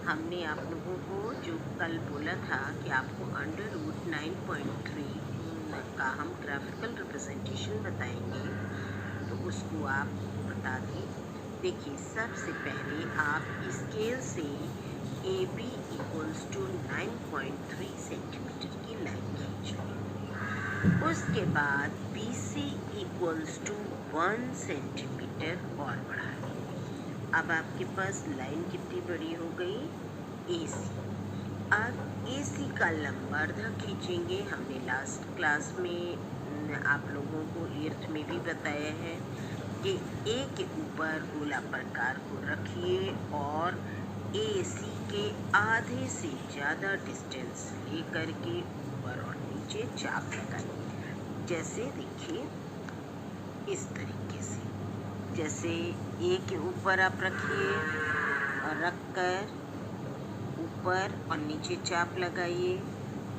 हमने आप लोगों को जो कल बोला था कि आपको √9.3 का हम ग्राफिकल रिप्रेजेंटेशन बताएंगे, तो उसको आप बता दें। देखिए, सबसे पहले आप स्केल से AB = 9.3 सेंटीमीटर की लाइन खींचिए। उसके बाद BC = 1 सेंटीमीटर और बढ़ाइए। अब आपके पास लाइन कितनी बड़ी हो गई? AC। अब AC का लंबार्ध खींचेंगे। हमने लास्ट क्लास में आप लोगों को 8th में भी बताया है कि A के ऊपर गोला प्रकार को रखिए और AC के आधे से ज़्यादा डिस्टेंस लेकर के ऊपर और नीचे चाप लगाइए। जैसे देखिए इस तरीके से, जैसे A के ऊपर आप रखिए और रखकर ऊपर और नीचे चाप लगाइए।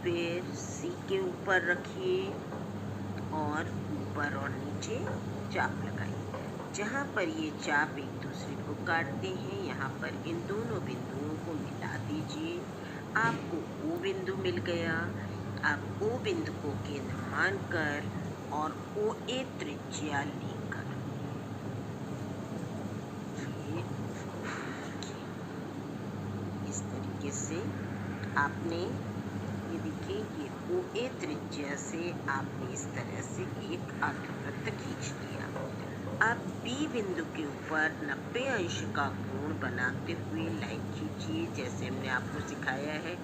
फिर C के ऊपर रखिए और ऊपर और नीचे चाप लगाइए। जहाँ पर ये चाप एक दूसरे को काटते हैं, यहाँ पर इन दोनों बिंदुओं को मिला दीजिए। आपको O बिंदु मिल गया। आप O बिंदु को केंद्र मानकर और OA त्रिज्या लेकर इस तरीके से आपने ये देखिए ये OA त्रिज्या से आपने इस तरह से एक अर्धवृत्त खींच लिया। अब B बिंदु के ऊपर 90 अंश का कोण बनाते हुए लाइन खींचिए, जैसे हमने आपको सिखाया है।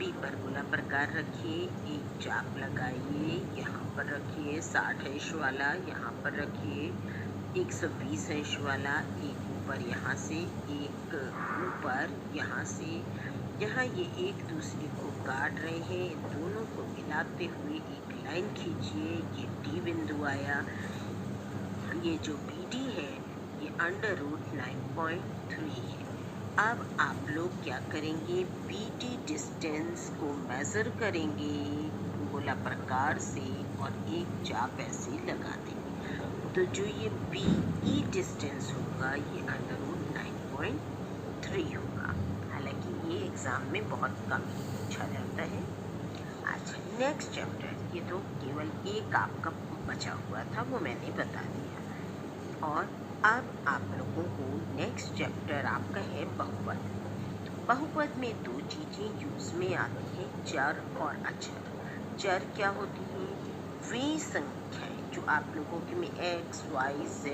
B पर गोला प्रकार रखिए, एक चाप लगाइए, यहाँ पर रखिए 60 अंश वाला, यहाँ पर रखिए 120 अंश वाला, एक ऊपर यहाँ से, एक ऊपर यहाँ से। यहाँ ये एक दूसरे को काट रहे हैं, इन दोनों को मिलाते हुए एक लाइन खींचिए। ये D बिंदु आया। ये जो BD है ये √9.3 है। अब आप लोग क्या करेंगे? BD डिस्टेंस को मेज़र करेंगे गोला प्रकार से और एक चाप ऐसे लगा देंगे। तो जो ये BE डिस्टेंस होगा ये √9.3 होगा। हालांकि ये एग्ज़ाम में बहुत कम ही पूछा जाता है। अच्छा, नेक्स्ट चैप्टर, ये तो केवल एक आपका बचा हुआ था, वो मैंने बता दिया। और अब आप लोगों को नेक्स्ट चैप्टर आपका है बहुपद। बहुपद में दो चीज़ें यूज़ में आती हैं, चर और अचर। चर क्या होती हैं? वे संख्याएं जो आप लोगों के में x, y, z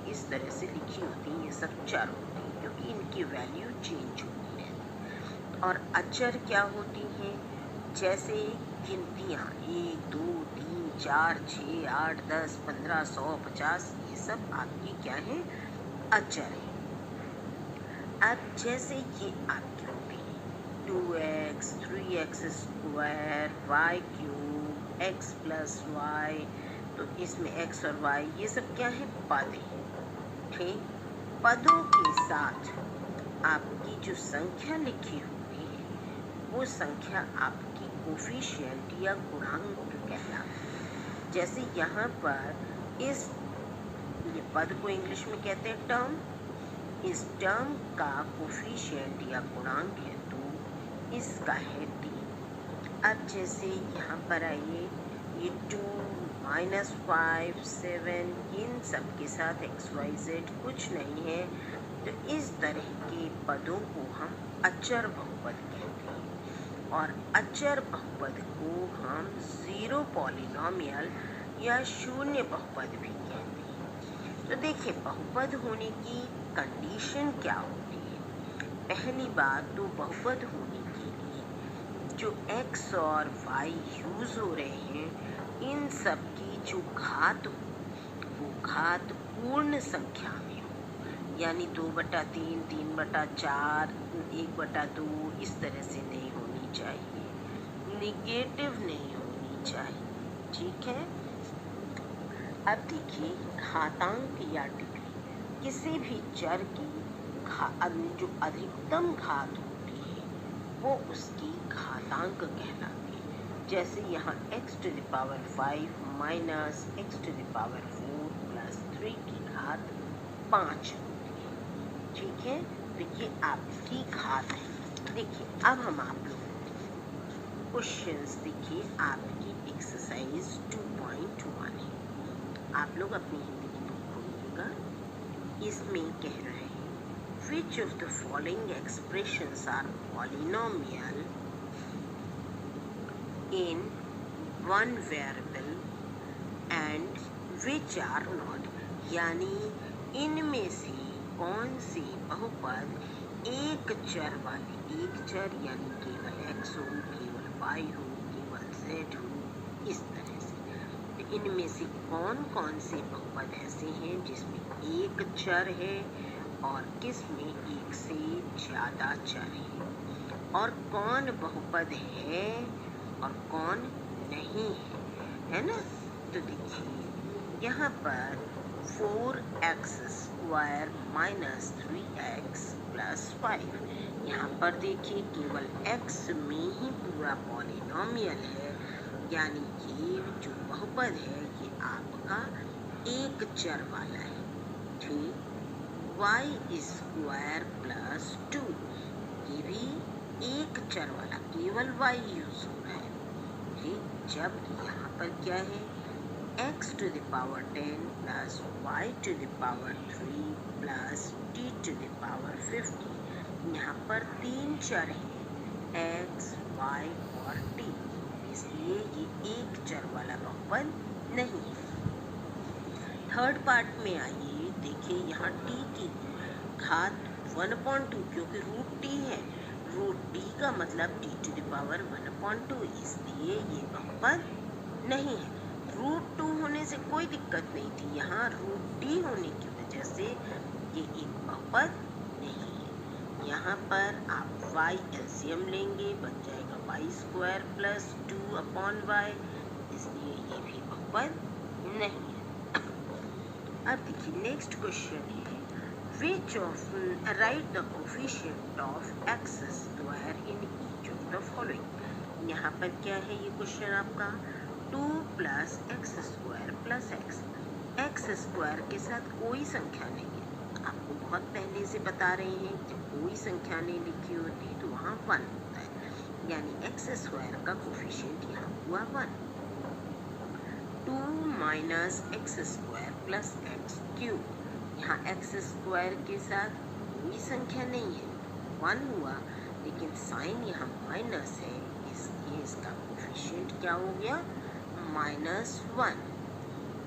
इस तरह से लिखी होती हैं, ये सब चर होती हैं क्योंकि इनकी वैल्यू चेंज होती है। और अचर क्या होती हैं? जैसे गिनतियाँ 1, 2, 3, 4, 6, 8, 10, 15, 100, 50, ये सब आपकी क्या है? अचर है। अब जैसे ये आपकी होती है 2x, 3x², y³ x + y, तो इसमें x और y ये सब क्या है? पद है। ठीक, पदों के साथ आपकी जो संख्या लिखी हुई है वो संख्या आपकी कोफिशिएंट या गुणांक कहलाती है। जैसे यहाँ पर इस ये पद को इंग्लिश में कहते हैं टर्म। इस टर्म का कोफिशिएंट या गुणांक है तो इसका है d। अब जैसे यहाँ पर आइए, ये 2, -5, 7 इन सब के साथ XYZ कुछ नहीं है, तो इस तरह के पदों को हम अचर बहुपद कहते हैं। और अचर बहुपद को हम ज़ीरो पॉलिनोमियल या शून्य बहुपद भी कहते हैं। तो देखिए, बहुपद होने की कंडीशन क्या होती है? पहली बात तो बहुपद होने के लिए जो x और y यूज़ हो रहे हैं, इन सब की जो घात हो वो घात पूर्ण संख्या में हो, यानी 2/3, 3/4, 1/2 इस तरह से नहीं होनी चाहिए, निगेटिव नहीं होनी चाहिए। ठीक है। अब देखिए, घातांक या डिग्री किसी भी चर की जो अधिकतम घात होती है वो उसकी घातांक कहलाती है। जैसे यहाँ x⁵ माइनस x⁴ प्लस 3 की घात 5 होती है। ठीक है, तो ये आपकी घात है। देखिए अब हम आप लोग क्वेश्चंस देखिए, आपकी एक्सरसाइज 2.1 है। आप लोग अपनी हिंदी की बुक खोलिएगा। इसमें कह रहे हैं which of the following expressions are polynomial in one variable and which are not, यानी इनमें से कौन से बहुपद एक चर वाले, एक चर यानी केवल x हो, केवल y हो, केवल z हो, इस तरह से। तो इनमें से कौन कौन से बहुपद ऐसे हैं जिसमें एक चर है और किसमें एक से ज्यादा चर है, और कौन बहुपद है और कौन नहीं है ना। तो देखिए यहाँ पर 4x square minus 3x plus 5, यहाँ पर देखिए केवल x में ही पूरा पॉलिनोमियल है, यानी ये जो बहुपद है ये आपका एक चर वाला है। ठीक, y स्क्वायर प्लस 2, ये भी एक चर वाला, केवल y यूज हो रहा है। ठीक, जब यहाँ पर क्या है x to the power 10 plus y to the power 3 plus t to the power 50, यहाँ पर तीन चर हैं x, y और t, इसलिए ये एक चर वाला बहुपद नहीं है। थर्ड पार्ट में आइए, देखिए यहाँ t की घात 1/2, क्योंकि रूट t है, रूट t का मतलब t to the power 1/2, इसलिए ये बहुपद नहीं है। रूट 2 होने से कोई दिक्कत नहीं थी, यहाँ रूट t होने की वजह से ये एक बहुपद नहीं है। यहाँ पर आप y एलसीएम लेंगे, बन जाएगा y स्क्वायर प्लस 2/y, इसलिए ये भी बहुपद नहीं है। अब देखिए नेक्स्ट क्वेश्चन है which of write the coefficient of x square in each of the following। यहाँ पर क्या है ये क्वेश्चन आपका 2 plus x square plus x square के साथ कोई संख्या नहीं है। आपको बहुत पहले से बता रहे हैं जब कोई संख्या नहीं लिखी होती तो वहाँ 1 होता है, यानी एक्स स्क्वायर का कोफिशिएंट यहाँ हुआ 1। 2 minus x square plus x cube, यहाँ एक्स स्क्वायर के साथ कोई संख्या नहीं है, 1 हुआ, लेकिन साइन यहाँ माइनस है, इसलिए इसका कोफिशिएंट क्या हो गया -1।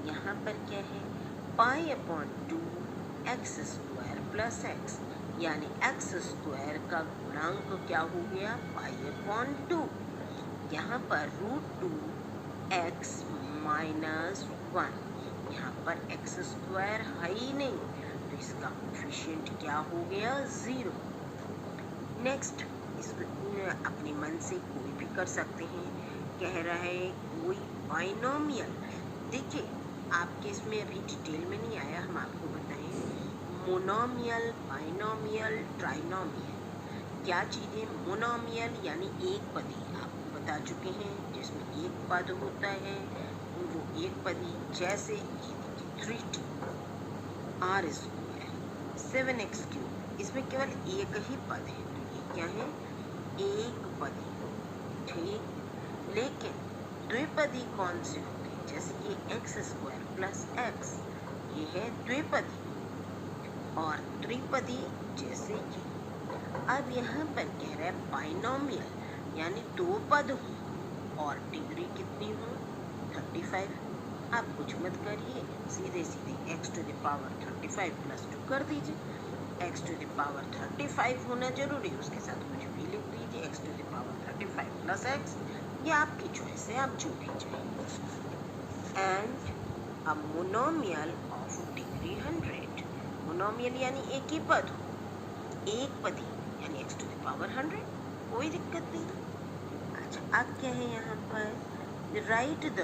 यहाँ पर क्या है π/2 एक्स स्क्वायर प्लस एक्स, यानी एक्स स्क्वायर का गुणांक क्या हो गया π/2। यहाँ पर √2 x -1, यहाँ पर एक्स स्क्वायर है ही नहीं, तो इसका कोफिशिएंट क्या हो गया 0। नेक्स्ट, इसको अपने मन से कोई भी कर सकते हैं। कह रहा है कोई बाइनोमियल, देखिए आपके इसमें अभी डिटेल में नहीं आया, हम आपको बताएं मोनोमियल, बाइनोमियल, ट्राइनोमियल क्या चीज़ें। मोनोमियल यानी एक पदी, आपको बता चुके हैं, जिसमें एक पद होता है वो एक पदी, जैसे 3t r स्क्वायर 7x3, इसमें केवल एक ही पद है, तो ये क्या है एक पदी। ठीक, लेकिन द्विपदी कौन से होते हैं, जैसे ये एक्स स्क्वायर प्लस एक्स, ये है द्विपदी, और त्रिपदी जैसे ये। अब यहाँ पर कह रहा है बाइनोमियल, यानी दो पद हो और डिग्री कितनी हो 35। आप कुछ मत करिए, सीधे सीधे x to the power 35 plus 2 कर दीजिए। x to the power 35 होना जरूरी है, उसके साथ कुछ भी लिख दीजिए, x to the power 35 plus x, ये आपकी चॉइस है, आप जो भी चाहिए। And a monomial of degree 100, monomial यानी एक ही पद हो, एक पदी, यानी x to the power 100, कोई दिक्कत नहीं। अच्छा, अब क्या है यहाँ पर right the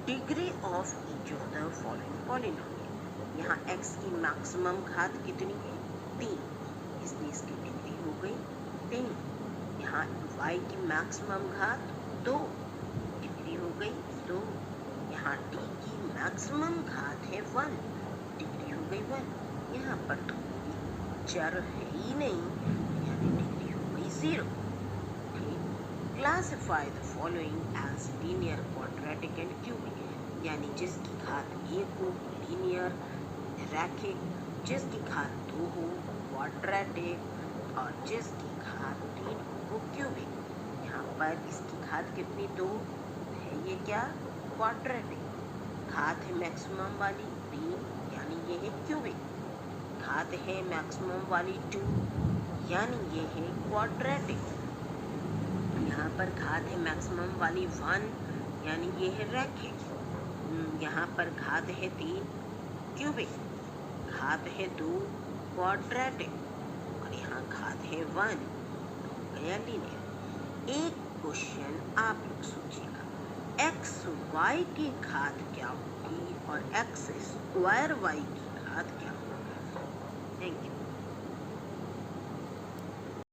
degree of each of the following polynomial. यहाँ x की मैक्सिमम घात कितनी है 3, इसलिए इसकी डिग्री हो गई 3। यहाँ y की मैक्सिमम घात 2, डिग्री हो गई 2। यहाँ t की मैक्सिमम घात है 1, डिग्री हो गई 1। यहाँ पर तो चर है ही नहीं, यानी डिग्री हो गई 0। Classify the following as linear, quadratic and cubic, यानी जिसकी घात 1 हो लीनियर रैखिक, जिसकी घात 2 हो क्वाड्रेटिक और जिसकी घात 3 हो क्यूबिक। यहाँ पर इसकी घात कितनी 2 है, ये क्या क्वाड्रेटिक। घात है मैक्सिमम वाली 3 यानी ये है क्यूबिक। घात है मैक्सिमम वाली 2 यानी ये है क्वाड्रेटिक। यहाँ पर घात है मैक्सिमम वाली 1 यानी ये है रैखिक। यहाँ पर घात है 3 क्यूबिक, घात है 2 क्वाड्रेटिक और यहाँ घात है 1 गया लीनियर। एक क्वेश्चन आप लोग सोचिएगा, एक्स वाई की घात क्या होगी और एक्स स्क्वायर वाई की घात क्या होगी। Thank you.